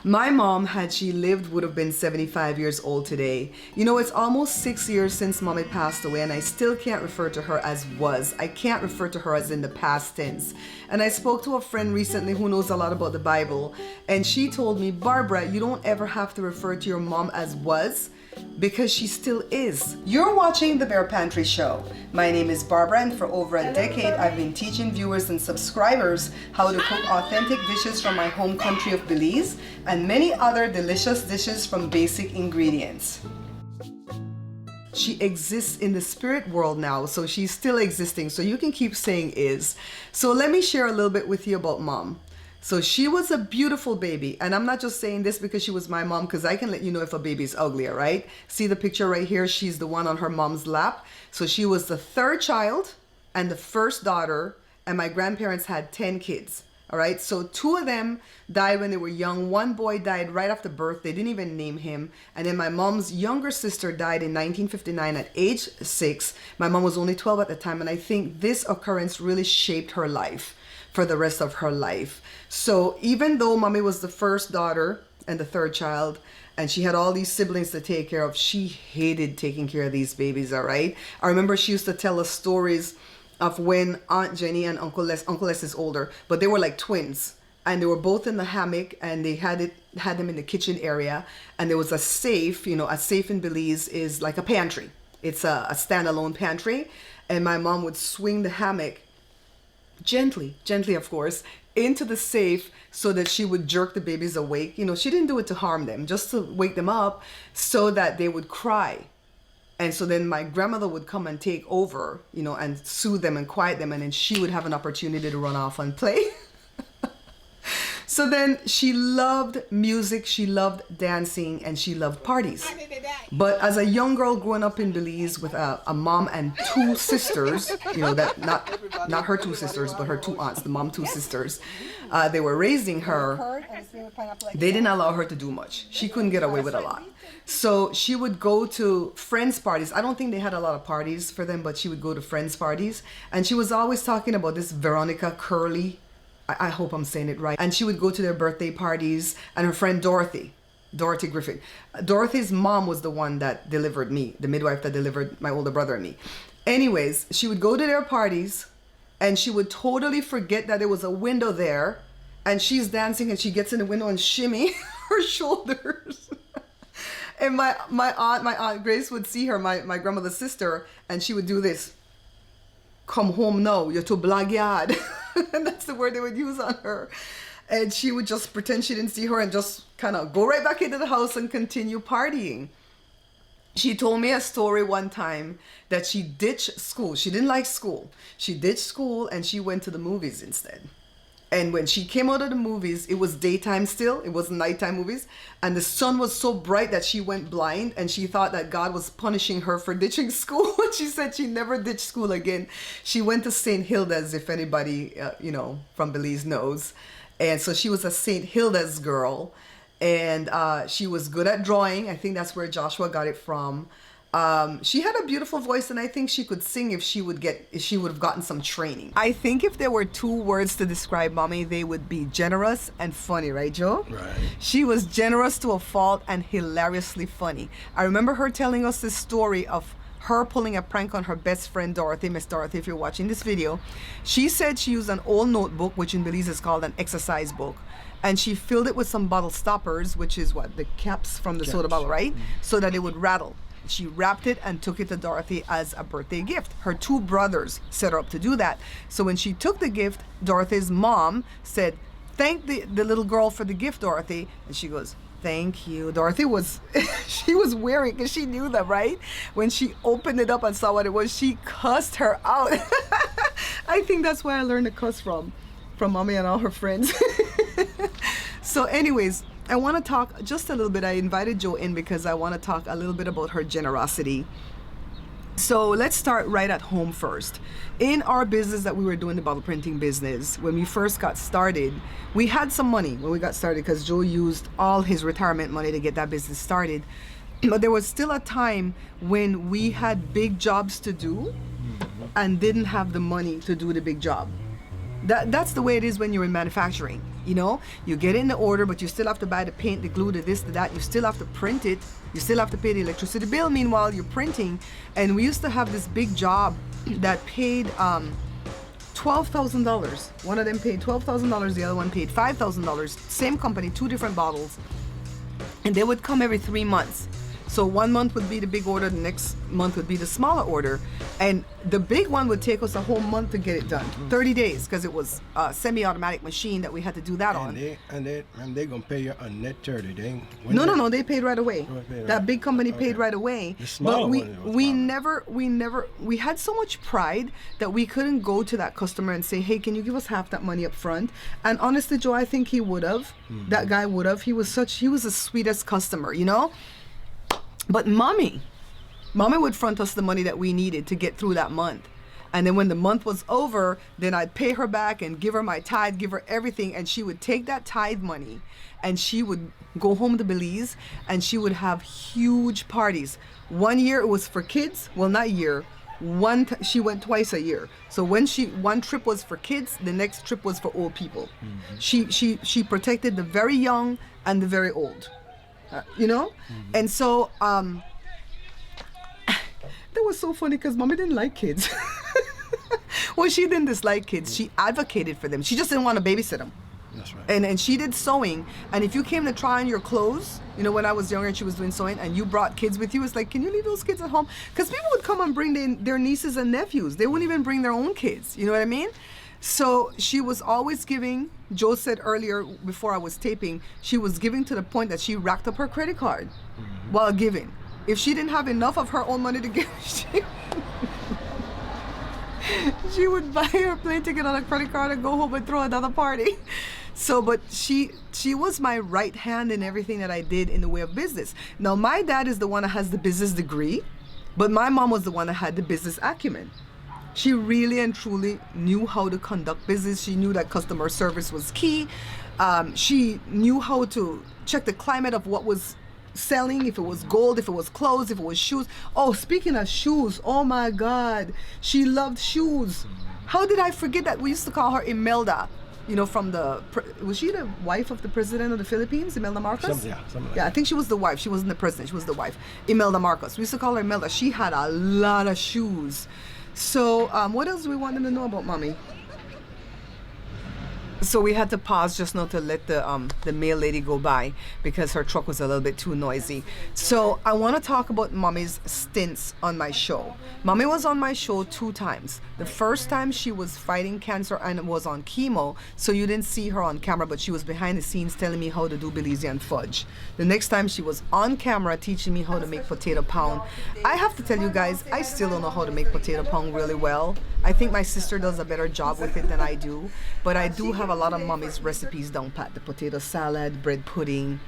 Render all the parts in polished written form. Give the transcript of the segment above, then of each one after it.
My mom, had she lived, would have been 75 years old today. You know, it's almost 6 years since mommy passed away, and I still can't refer to her as was. I can't refer to her as in the past tense. And I spoke to a friend recently who knows a lot about the Bible, and she told me, Barbara, you don't ever have to refer to your mom as was, because she still is. You're watching the Bear Pantry Show. My name is Barbara, and for over a decade I've been teaching viewers and subscribers how to cook authentic dishes from my home country of Belize and many other delicious dishes from basic ingredients. She exists in the spirit world now, so she's still existing, so you can keep saying is. So let me share a little bit with you about mom. So she was a beautiful baby, and I'm not just saying this because she was my mom, because I can let you know if a baby's ugly, all right? See the picture right here? She's the one on her mom's lap. So she was the third child and the first daughter, and my grandparents had 10 kids, all right? So 2 of them died when they were young. 1 boy died right after birth. They didn't even name him. And then my mom's younger sister died in 1959 at age 6. My mom was only 12 at the time, and I think this occurrence really shaped her life for the rest of her life. So even though mommy was the first daughter and the third child, and she had all these siblings to take care of, she hated taking care of these babies, all right? I remember she used to tell us stories of when Aunt Jenny and Uncle Les is older, but they were like twins, and they were both in the hammock, and they had them in the kitchen area, and there was a safe. You know, a safe in Belize is like a pantry. It's a standalone pantry, and my mom would swing the hammock gently of course, into the safe so that she would jerk the babies awake. You know, she didn't do it to harm them, just to wake them up so that they would cry. And so then my grandmother would come and take over, you know, and soothe them and quiet them, and then she would have an opportunity to run off and play. So then she loved music, she loved dancing, and she loved parties. But as a young girl growing up in Belize with a mom and 2 sisters, you know, that not her 2 sisters, but her 2 aunts, the mom 2 sisters, they were raising her. They didn't allow her to do much. She couldn't get away with a lot. So she would go to friends' parties. I don't think they had a lot of parties for them, but she would go to friends' parties. And she was always talking about this Veronica Curley. I hope I'm saying it right. And she would go to their birthday parties, and her friend Dorothy Griffith. Dorothy's mom was the one that delivered me, the midwife that delivered my older brother and me. Anyways, she would go to their parties, and she would totally forget that there was a window there, and she's dancing, and she gets in the window and shimmy her shoulders. And my aunt Grace would see her, my grandmother's sister, and she would do this. Come home now, you're too blagyard. And that's the word they would use on her. And she would just pretend she didn't see her and just kind of go right back into the house and continue partying. She told me a story one time that she ditched school. She didn't like school. She ditched school and she went to the movies instead. And when she came out of the movies, it was daytime still. It wasn't nighttime movies. And the sun was so bright that she went blind, and she thought that God was punishing her for ditching school. She said she never ditched school again. She went to St. Hilda's, if anybody, you know, from Belize knows. And so she was a St. Hilda's girl. And she was good at drawing. I think that's where Joshua got it from. She had a beautiful voice, and I think she could sing if she would have gotten some training. I think if there were 2 words to describe mommy, they would be generous and funny, right, Joe? Right. She was generous to a fault and hilariously funny. I remember her telling us this story of her pulling a prank on her best friend Dorothy. Miss Dorothy, if you're watching this video, she said she used an old notebook, which in Belize is called an exercise book, and she filled it with some bottle stoppers, which is what, the caps from the soda bottle, right? Mm-hmm. So that it would rattle. She wrapped it and took it to Dorothy as a birthday gift. Her 2 brothers set her up to do that. So when she took the gift, Dorothy's mom said, "Thank the little girl for the gift, Dorothy." And she goes, "Thank you." Dorothy was, she was wearing, because she knew that, right? When she opened it up and saw what it was, she cussed her out. I think that's where I learned to cuss from mommy and all her friends. So anyways, I want to talk just a little bit. I invited Jo in because I want to talk a little bit about her generosity. So let's start right at home first. In our business that we were doing, the bottle printing business, when we first got started, we had some money when we got started because Joe used all his retirement money to get that business started. But there was still a time when we had big jobs to do and didn't have the money to do the big job. That's the way it is when you're in manufacturing. You know, you get it in the order, but you still have to buy the paint, the glue, the this, the that. You still have to print it. You still have to pay the electricity bill. Meanwhile, you're printing. And we used to have this big job that paid $12,000. One of them paid $12,000. The other one paid $5,000. Same company, 2 different bottles. And they would come every 3 months. So 1 month would be the big order, the next month would be the smaller order. And the big one would take us a whole month to get it done. 30 days, because it was a semi-automatic machine that we had to do that on. And they're going to pay you on net 30. No, they paid right away. That big company paid right away. The smaller but we had so much pride that we couldn't go to that customer and say, hey, can you give us half that money up front? And honestly, Joe, I think he would have. That guy would have. He was the sweetest customer, you know? But mommy would front us the money that we needed to get through that month. And then when the month was over, then I'd pay her back and give her my tithe, give her everything. And she would take that tithe money and she would go home to Belize and she would have huge parties. 1 year it was for kids. Well, not year. She went twice a year. So when one trip was for kids, the next trip was for old people. She protected the very young and the very old. You know? And so that was so funny because mommy didn't like kids. Well, she didn't dislike kids. She advocated for them. She just didn't want to babysit them. That's right. And she did sewing. And if you came to try on your clothes, you know, when I was younger and she was doing sewing and you brought kids with you, it's like, can you leave those kids at home? Because people would come and bring their nieces and nephews. They wouldn't even bring their own kids. You know what I mean? So she was always giving. Joe said earlier before I was taping, she was giving to the point that she racked up her credit card while giving. If she didn't have enough of her own money to give, she would buy her plane ticket on a credit card and go home and throw another party. So, but she was my right hand in everything that I did in the way of business. Now, my dad is the one that has the business degree, but my mom was the one that had the business acumen. She really and truly knew how to conduct business. She knew that customer service was key. She knew how to check the climate of what was selling, if it was gold, if it was clothes, if it was shoes. Oh, speaking of shoes, oh my God, she loved shoes. How did I forget that? We used to call her Imelda, you know, was she the wife of the president of the Philippines, Imelda Marcos? Something like I that. think she was the wife. She wasn't the president, she was the wife. Imelda Marcos. We used to call her Imelda. She had a lot of shoes. So what else do we want them to know about mommy? So we had to pause just now to let the mail lady go by because her truck was a little bit too noisy. So I want to talk about mommy's stints on my show. Mommy was on my show 2 times. The first time she was fighting cancer and was on chemo, so you didn't see her on camera, but she was behind the scenes telling me how to do Belizean fudge. The next time she was on camera teaching me how to make potato pound. I have to tell you guys, I still don't know how to make potato pound really well. I think my sister does a better job with it than I do, but I do have a lot of mommy's recipes down pat. The potato salad, bread pudding,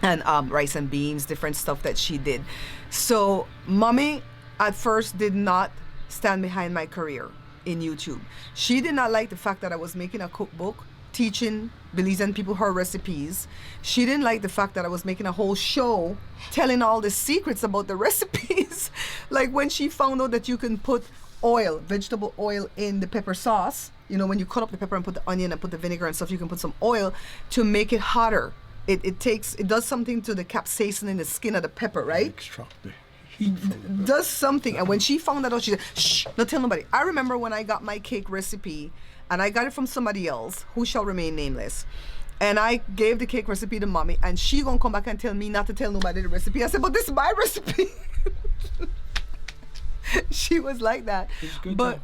and rice and beans, different stuff that she did. So mommy at first did not stand behind my career in YouTube. She did not like the fact that I was making a cookbook teaching Belizean people her recipes. She didn't like the fact that I was making a whole show telling all the secrets about the recipes. Like when she found out that you can put vegetable oil in the pepper sauce, you know, when you cut up the pepper and put the onion and put the vinegar and stuff, you can put some oil to make it hotter. It does something to the capsaicin in the skin of the pepper, right? Extract the heat from the pepper. Does something. And when she found that out, she said, shh, don't tell nobody. I remember when I got my cake recipe, and I got it from somebody else who shall remain nameless. And I gave the cake recipe to mommy, and she gonna come back and tell me not to tell nobody the recipe. I said, but this is my recipe. She was like that. It's good, but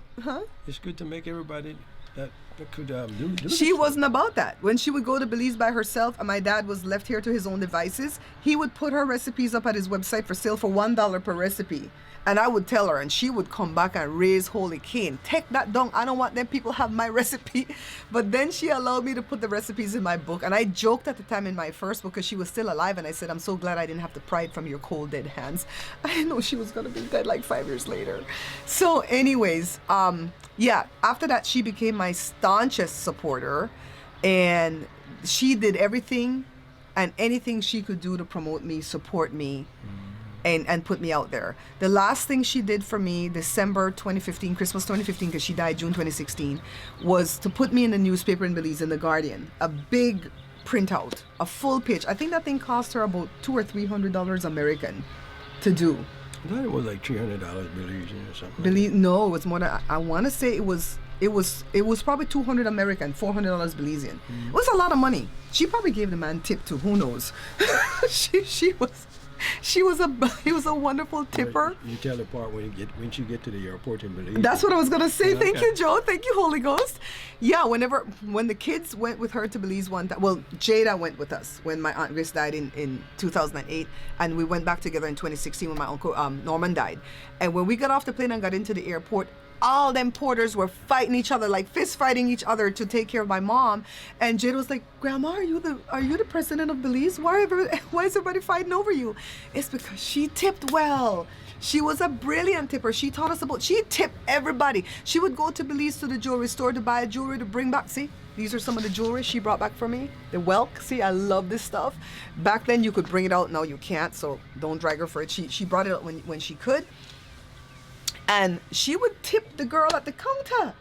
it's good to make everybody that could do She this. wasn't about that. When she would go to Belize by herself and my dad was left here to his own devices, he would put her recipes up at his website for sale for $1 per recipe. And I would tell her, and she would come back and raise holy cane. Take that down. I don't want them people have my recipe. But then she allowed me to put the recipes in my book. And I joked at the time in my first book because she was still alive. And I said, I'm so glad I didn't have to pry it from your cold, dead hands. I didn't know she was going to be dead like 5 years later. So anyways, yeah, after that, she became my staunchest supporter. And she did everything and anything she could do to promote me, support me. and put me out there. The last thing she did for me, December 2015, Christmas 2015, because she died June 2016, was to put me in the newspaper in Belize, in The Guardian. A big printout, a full page. I think that thing cost her about $200 or $300 American to do. I thought it was like $300 Belizean or something. No, it was more than, I want to say it was probably 200 American, $400 Belizean. It was a lot of money. She probably gave the man tip too. Who knows? He was a wonderful tipper. You tell the part when you get to the airport in Belize. That's what I was gonna say. Yeah, Thank okay. you, Joe. Thank you, Holy Ghost. Yeah, when the kids went with her to Belize one time, well, Jada went with us when my Aunt Grace died in 2008, and we went back together in 2016 when my uncle Norman died. And when we got off the plane and got into the airport, all them porters were fighting each other, like fist fighting each other to take care of my mom. And Jada was like, "Grandma, are you the president of Belize? Why is everybody fighting over you?" It's because she tipped well. She was a brilliant tipper. She taught us she tipped everybody. She would go to Belize to the jewelry store to buy jewelry to bring back. See, these are some of the jewelry she brought back for me. The Welk. See, I love this stuff. Back then you could bring it out. Now you can't, so don't drag her for it. She brought it out when she could. And she would tip the girl at the counter.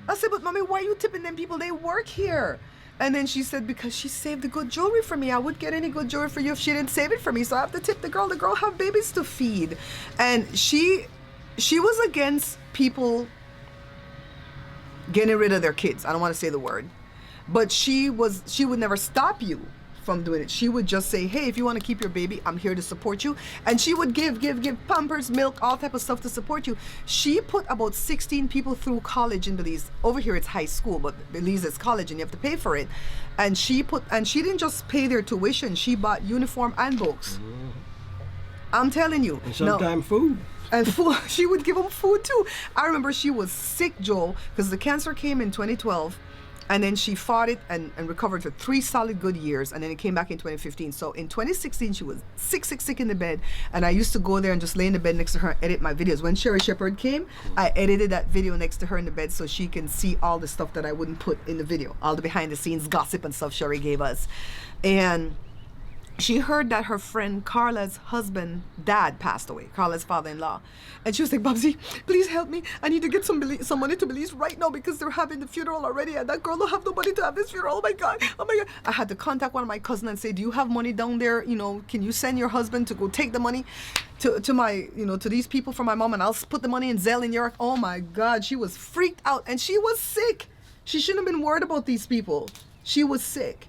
I said, "But mommy, why are you tipping them people? They work here." And then she said, "Because she saved the good jewelry for me. I wouldn't get any good jewelry for you if she didn't save it for me. So I have to tip the girl. The girl have babies to feed." And she was against people getting rid of their kids. I don't want to say the word. But she would never stop you from doing it. She would just say, "Hey, if you want to keep your baby, I'm here to support you." And she would give Pampers, milk, all type of stuff to support you. She put about 16 people through college in Belize. Over here it's high school, but Belize is college and you have to pay for it. And she didn't just pay their tuition, she bought uniform and books. I'm telling you. And sometimes food. And food, she would give them food too. I remember she was sick, Joel, because the cancer came in 2012. And then she fought it and recovered for 3 solid good years. And then it came back in 2015. So in 2016, she was sick in the bed. And I used to go there and just lay in the bed next to her and edit my videos. When Sherry Shepherd came, I edited that video next to her in the bed so she can see all the stuff that I wouldn't put in the video. All the behind the scenes gossip and stuff Sherry gave us. And she heard that her friend Carla's dad passed away, Carla's father-in-law. And she was like, "Bubsy, please help me. I need to get some money to Belize right now because they're having the funeral already and that girl don't have no money to have this funeral. Oh my God. I had to contact one of my cousins and say, "Do you have money down there? Can you send your husband to go take the money to my, to these people for my mom and I'll put the money in Zelle in New York." Oh my God, she was freaked out and she was sick. She shouldn't have been worried about these people. She was sick,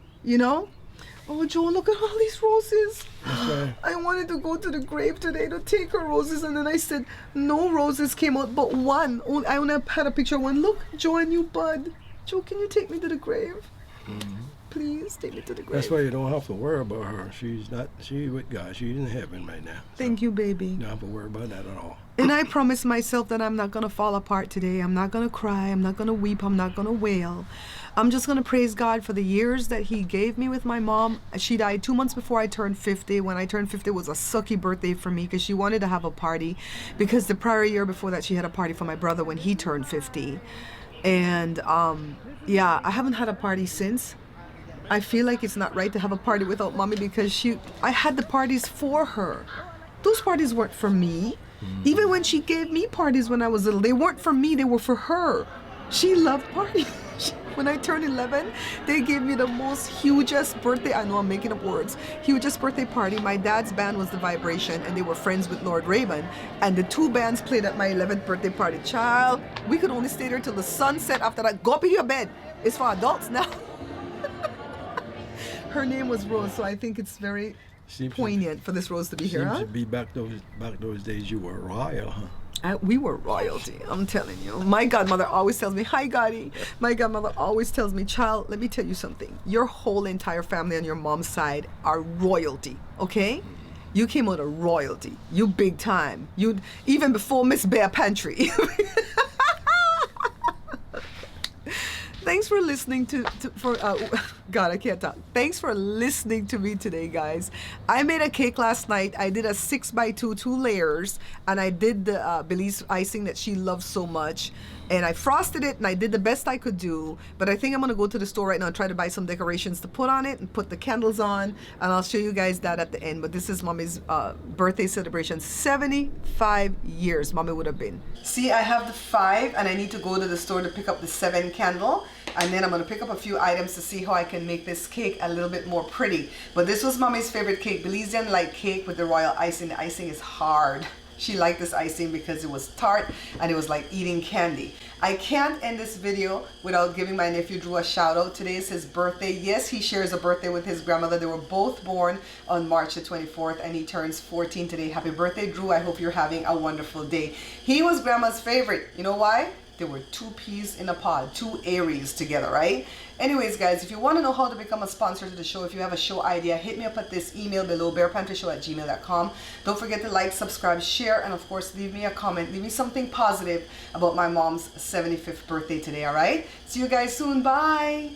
Oh, Joe, look at all these roses. Okay. I wanted to go to the grave today to take her roses, and then I said, no roses came out but one. I only had a picture of one. Look, Joe, a new bud. Joe, can you take me to the grave? Mm-hmm. Please take me to the grave. That's why you don't have to worry about her. She's with God. She's in heaven right now. Thank you, baby. You don't have to worry about that at all. And I promised myself that I'm not going to fall apart today. I'm not going to cry. I'm not going to weep. I'm not going to wail. I'm just going to praise God for the years that he gave me with my mom. She died 2 months before I turned 50. When I turned 50, it was a sucky birthday for me because she wanted to have a party because the prior year before that, she had a party for my brother when he turned 50. And I haven't had a party since. I feel like it's not right to have a party without mommy because I had the parties for her. Those parties weren't for me. Even when she gave me parties when I was little, they weren't for me, they were for her. She loved parties. When I turned 11, they gave me the most hugest birthday, I know I'm making up words, hugest birthday party. My dad's band was The Vibration and they were friends with Lord Raven. And the 2 bands played at my 11th birthday party. Child, we could only stay there till the sun set. After that, go up in your bed. It's for adults now. Her name was Rose, so I think it's very poignant for this Rose to be here, Seems huh? to be back those days you were royal, huh? We were royalty, I'm telling you. My godmother always tells me, "Hi, Gotti." My godmother always tells me, "Child, let me tell you something. Your whole entire family on your mom's side are royalty, okay? You came out of royalty. You big time. You even before Miss Bear Pantry." Thanks for listening God, I can't talk. Thanks for listening to me today, guys. I made a cake last night. I did a 6x2, 2 layers, and I did the Belize icing that she loves so much. And I frosted it and I did the best I could do. But I think I'm going to go to the store right now and try to buy some decorations to put on it and put the candles on. And I'll show you guys that at the end. But this is Mommy's birthday celebration. 75 years Mommy would have been. See, I have the 5 and I need to go to the store to pick up the 7 candle. And then I'm going to pick up a few items to see how I can make this cake a little bit more pretty. But this was Mommy's favorite cake, Belizean light cake with the royal icing. The icing is hard. She liked this icing because it was tart and it was like eating candy. I can't end this video without giving my nephew Drew a shout out. Today is his birthday. Yes, he shares a birthday with his grandmother. They were both born on March the 24th and he turns 14 today. Happy birthday, Drew. I hope you're having a wonderful day. He was grandma's favorite. You know why? There were 2 peas in a pod, 2 Aries together, right? Anyways, guys, if you want to know how to become a sponsor to the show, if you have a show idea, hit me up at this email below, barepantryshow@gmail.com. Don't forget to like, subscribe, share, and of course, leave me a comment. Leave me something positive about my mom's 75th birthday today, all right? See you guys soon. Bye.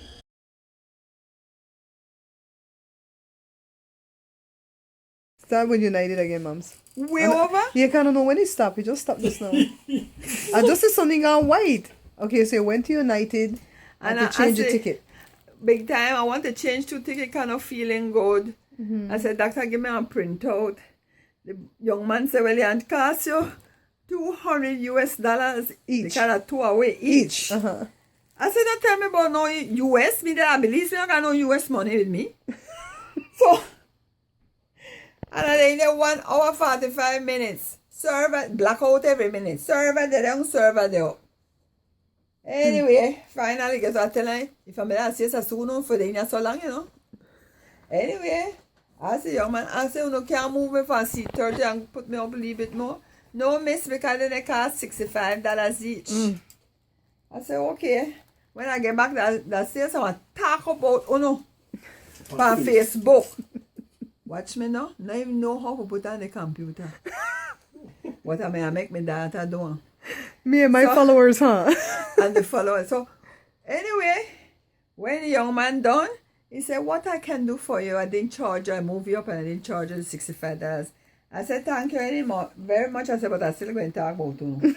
Start with United again, moms. Way over? You kind of know when it stopped. It just stopped just now. I just see something on white. Okay, so you went to United and to change the ticket. Big time. I want to change to ticket, kind of feeling good. I said, doctor, give me a printout. The young man said, well, it cost you $200 US Each. Because of 2 away each. Uh-huh. I said, don't tell me about no US. Me that I believe me, I got no US money with me. So, and I did 1 hour 45 minutes. Server, blackout every minute. Server, they don't server there. Anyway, finally, because I tell her, if I'm going to say so for the so long, you know. Anyway, I say, young man, I say, you can't move me from seat 30 and put me up a little bit more. No, miss, because they cost $65 each. I say, okay. When I get back, that says I want to talk about, on Facebook. Watch me now. Not even know how to put on the computer. What am I make my data do? Me and my followers, huh? And the followers. So, anyway, when the young man done, he said, what I can do for you? I didn't charge you. I moved you up and I didn't charge you $65. I said, thank you very much. I said, but I'm still going to talk about you.